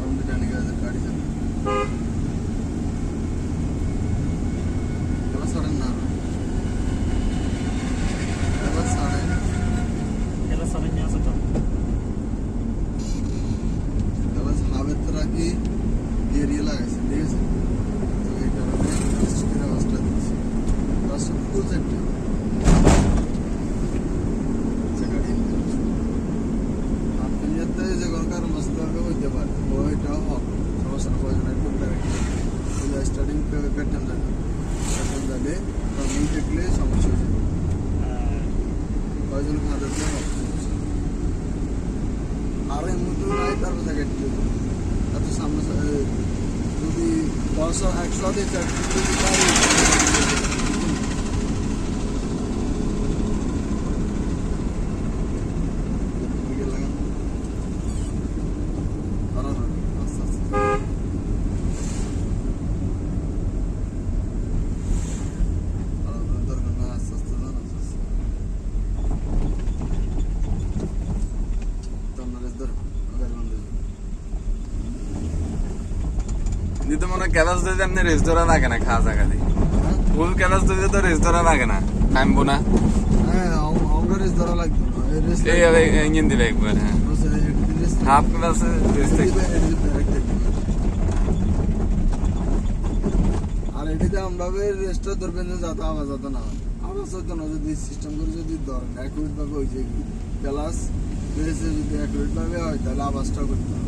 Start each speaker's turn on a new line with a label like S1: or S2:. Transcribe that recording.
S1: ఉంది దానికి అది గాడి ఎలా సడన్నారు
S2: ఎలా సడన్ చేస్తా
S1: ఎలా হাবের तरह की এরিয়া লাগাইছে ঠিক আছে তো এই কারণে স্টিকের আওয়াজটা দিচ্ছে রাস্তা ফুল সেক্টর যে কোনো কারণ বাস্তবে হইতে পারে ওইটাও হোক সমস্যা না প্রয়োজন একটু স্টার্টিং প্যাটার্ন যাবে মিল দেখলে সমস্যা হয়ে যাবে প্রয়োজন খাওয়া দিলে হোক আর এই মুহূর্তে নাই তারপর থেকে এত সামনে যদি 100 দিয়ে 4
S3: দিতে মনে ক্যালাস দিতে এমনি রেস ধরা লাগে না খাওয়া জায়গা দিয়ে ফুল ক্যালাস দিতে তো রেস ধরা লাগে না থামবো না
S1: হ্যাঁ আমার রেস ধরা লাগবে
S3: এই ইঞ্জিন দিলে একবার হ্যাঁ হাফ ক্লাসে রেস থাকবে
S1: আর এটিতে আমরা রেস্টটা ধরবেন যাতে আওয়াজ হতো না আওয়াজ হতো না যদি সিস্টেম করে যদি ধরেন অ্যাকুরেট ভাবে হয়েছে ক্লাস রেসে যদি অ্যাকুরেট ভাবে হয় তাহলে আওয়াজটা করতে হবে